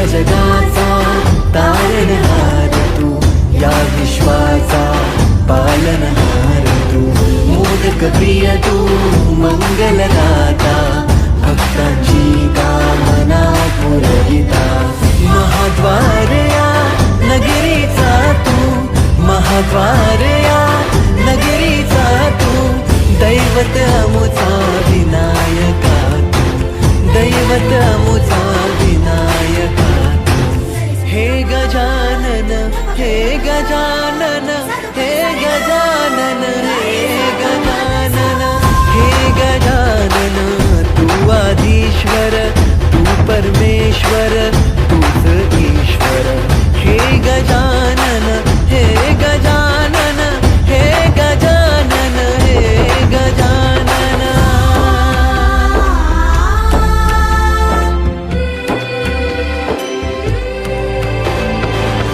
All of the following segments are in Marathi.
जगाचा तारणहार तू, या विश्वाचा पालनहार तू, मोदक प्रिय तू, मंगलदाता, भक्तांची कामना पुरविता, महाद्वार या नगरीचा तू, महाद्वार या नगरीचा तू, दैवत अमुचा विनायका तू, दैवत अमुचा विनायका तू. हे गजानन, हे गजानन, हे गजानन, हे गजानन, हे गजानन, तू आदिश्वर, तू परमेश्वर, तूच ईश्वर. हे गजानन, हे गजानन, हे गजानन, हे गजानन.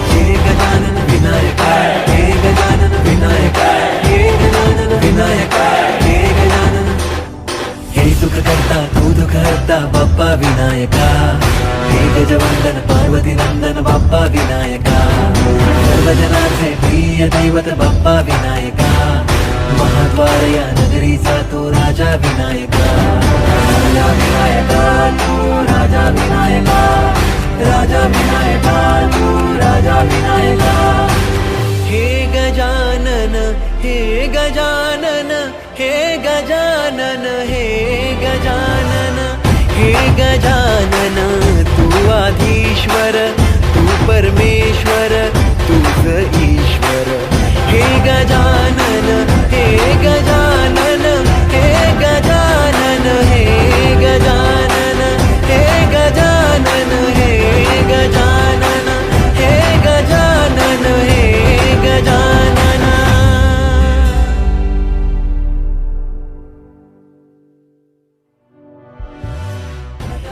हे गजानन विनायका, हे गजानन विनायका, हे गजानन विनायका, हे गजानन. हे सुख करता तू दुःख हरता बाप्पा विनायका, हे गजवंदन पार्वती नंदन बाप्पा विनायका, सर्वजनाचे प्रिय दैवत बाप्पा विनायका, महाद्वार या नगरीचा तो राजा विनायका, राजा विनायका तू, राजा विनायका, राजा विनायका तू, राजा विनायका. हे गजानन, हे गजानन, हे गजानन, हे गजानन, हे गजानन, तू आधीश्वर, तू परमेश्वर, तूच ईश्वर. हे गजानन, हे गजानन, हे गजानन, हे गजानन, हे गजानन, हे गजानन, हे गजानन, हे गजानन.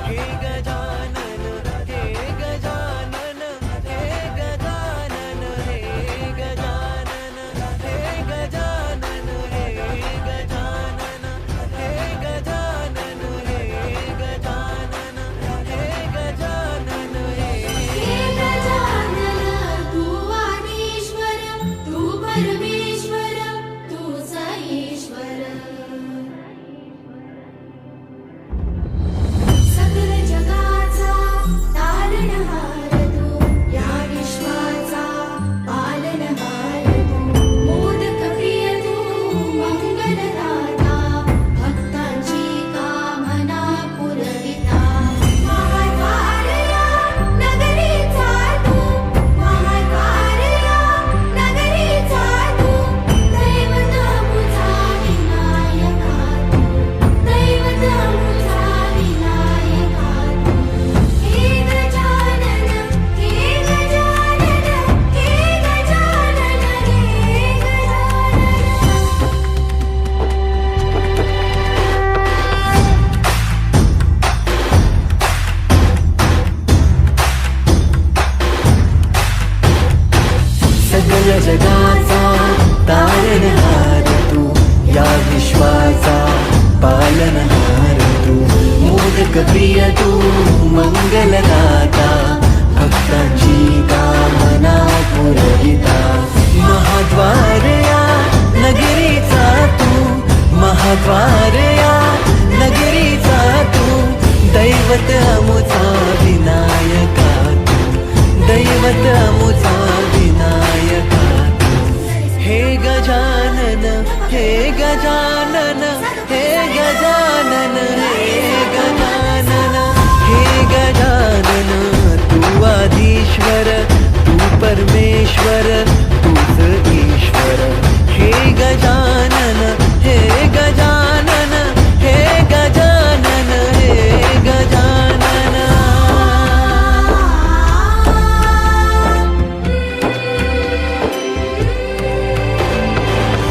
हे गजानन, हे गजानन, हे गजानन, हे गजानन, हे गजानन, हे गजानन, हे गजानन, हे गजानन, हे गजानन, हे गजानन, तू आदिश्वर, तू परमेश्वर, तूच ईश्वर. सकल जगाचा तारणहार तू, या विश्वाचा पालनहार तू, मोदक प्रिय तू, मंगलदाता, भक्तांची कामना पुरविता, महाद्वार या नगरीचा तू, महाद्वार या नगरीचा तू, दैवत अमुचा विनायका तू, दैवत अमुचा विनायका तू. हे गजानन, हे गजानन, हे गजानन, हे सगळ जगाचा तारणहार तू, या विश्वाचा पालनहार तू, मोदक प्रिय तू, मंगलदाता, भक्तांची कामना पुरविता, महाद्वार या नगरीचा तू, महाद्वार या नगरीचा तू, दैवत अमुचा विनायका तू, दैवत अमुचा विनायका तू. हे गजानन, हे गजानन, हे गजानन, हे गजानन, हे गजानन, तू आदिश्वर, तू परमेश्वर, तूच ईश्वर. हे गजानन, हे गजानन, हे गजानन, हे गजानन.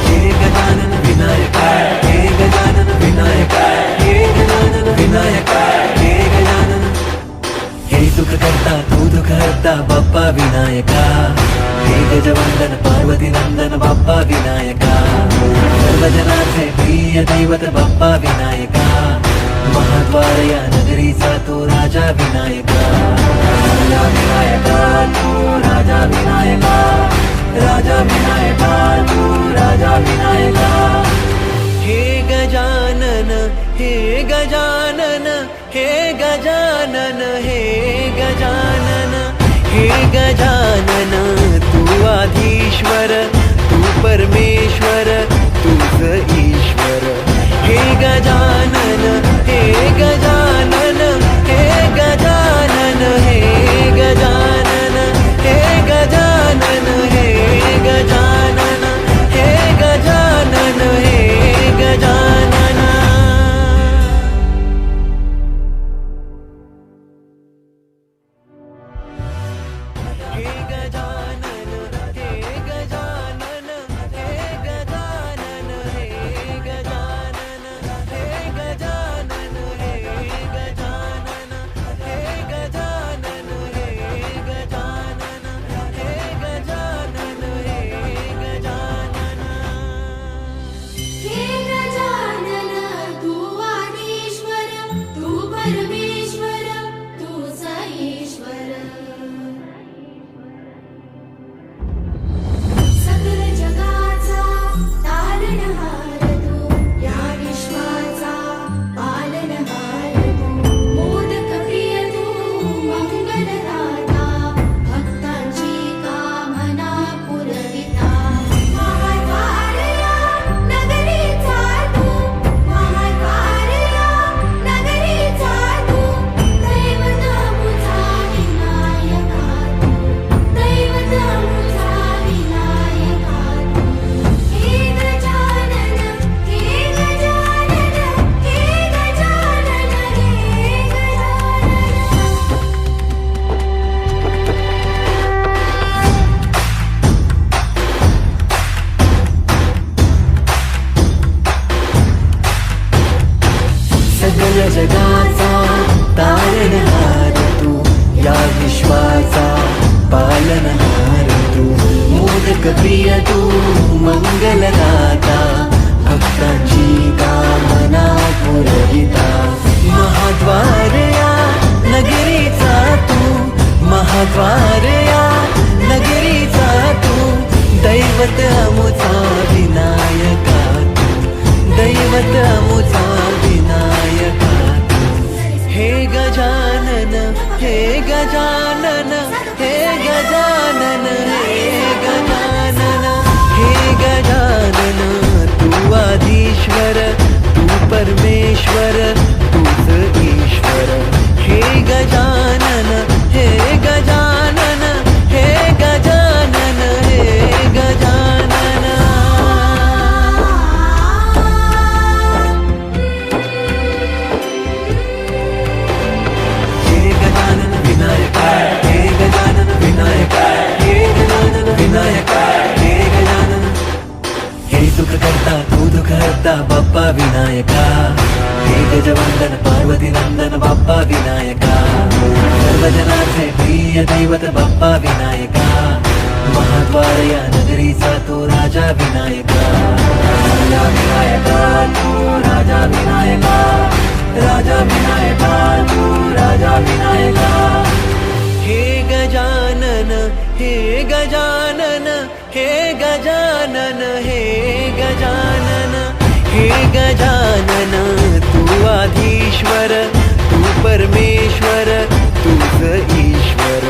हे गजानन विनायका, हे गजानन विनायका, हे गजानन विनायका, हे गजानन. हे सुख करता तू दुःख हरता बाप्पा विनायका, हे गजवंदन पार्वती नंदन बाप्पा विनायका, सर्वजनाचे प्रिय दैवत बाप्पा विनायका, महाद्वार या नगरीचा तो राजा विनायका. राजा विनायका तू राजा विनायका, राजा विनायका तू राजा विनायका. हे गजानन हे गजानन हे गजानन हे गजानन हे गजानन, तू आधीश्वर तू परमेश्वर तूच ईश्वर. हे गजानन हे गजानन हे गजानन हे गजानन हे गजानन हे गजानन हे गजानन हे गजानन. हे गजानन हे गजानन हे गजानन हे गजानन हे गजानन हे गजानन हे गजानन हे गजानन हे गजानन हे गजानन. हे गजानन तू आदिश्वर तू परमेश्वर तूच ईश्वर. सकल जगाचा तारणहार तू, या विश्वाचा पालनहार तू. मोदक प्रिय तू मंगलदाता, भक्तांची कामना पुरविता. महाद्वारया नगरीचा तू, महाद्वारया नगरीचा तू. दैवत मुझा विनायका तू, दैवत मुझा विनायका तू. हे गजानन हे गजानन हे गजानन हे सकल जगाचा तारणहार तू, या विश्वाचा पालनहार तू. मोदक प्रिय तू मंगलदाता, भक्तांची कामना पुरविता. महाद्वारया नगरीचा तू, महाद्वारया नगरीचा तू. दैवत अमुचा विनायका तू, दैवत अमुचा विनायका तू. हे गजानन हे गजानन हे गजानन हे गजानन हे गजानन, तू आधीश्वर तू परमेश्वर तूच ईश्वर. हे गजानन हे गजानन हे गजानन हे गजानन. हे गजानन विनायका हे गजानन विनायका हे गजानन विनायका हे गजानन. हे सुख करता तू दुःख हरता बाप्पा विनायका. हे गजवंदन पार्वती नंदन बाप्पा विनायका. सर्वजनाचे प्रिय दैवत बाप्पा विनायका. महाद्वारया नगरीचा तो राजा विनायका. राजा विनायका तू राजा विनायका, राजा विनायका तू राजा विनायका. हे गजानन हे गजानन हे गजानन हे गजानन हे गजानन, तू आधीश्वर तू परमेश्वर तूच ईश्वर.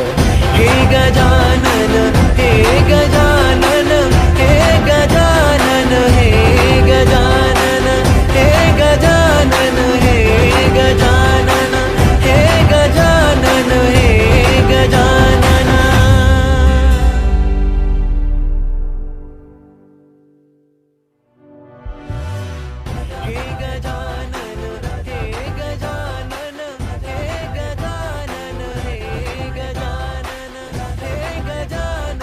हे गजानन हे गजानन हे गजानन हे गजानन हे गजानन हे गजानन हे गजानन हे गजानन. हे गजानन हे गजानन हे गजानन हे गजानन हे गजानन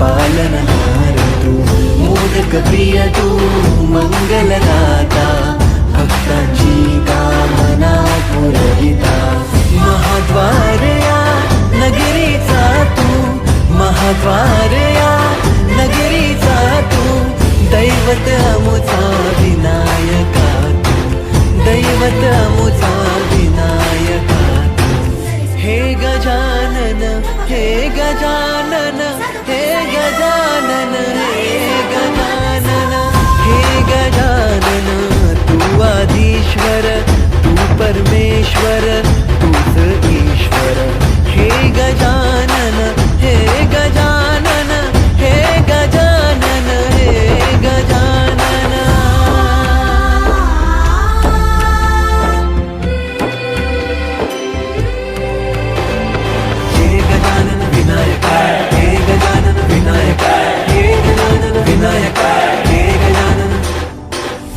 पालनहार तू मोदक प्रिय तू मंगलदाता भक्तांची कामना पुरविता महाद्वार या नगरीचा तू महाद्वार या नगरीचा तू दैवत अमुचा विनायका तू दैवत अमुचा विनायका तू हे गजानन हे गजानन हे गजानन हे गजानन हे गजानन तू आदिश्वर तू परमेश्वर तूच ईश्वर हे गजानन हे गजानन हे गजानन हे गजानन हे गजानन विनायका हे गजानन विनायका हे गजानन विनायका हे गजानन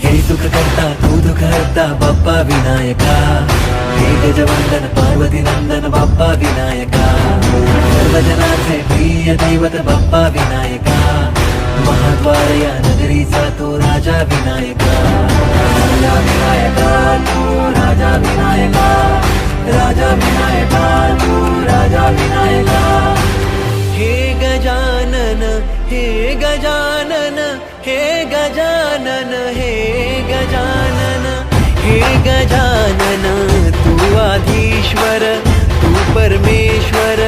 हे सुख करता तू दुःख हरता बाप्पा विनायका हे गजवंदन पार्वती नंदन बाप्पा विनायका सर्वजनाचे प्रिय दैवत बाप्पा विनायका महाद्वार या नगरीचा तो राजा विनायका राजा विनायका तू राजा विनायका राजा विनायका तू राजा विनायका हे गजानन हे गजानन हे गजानन हे गजानन हे गजानन तू आधीश्वर तू परमेश्वर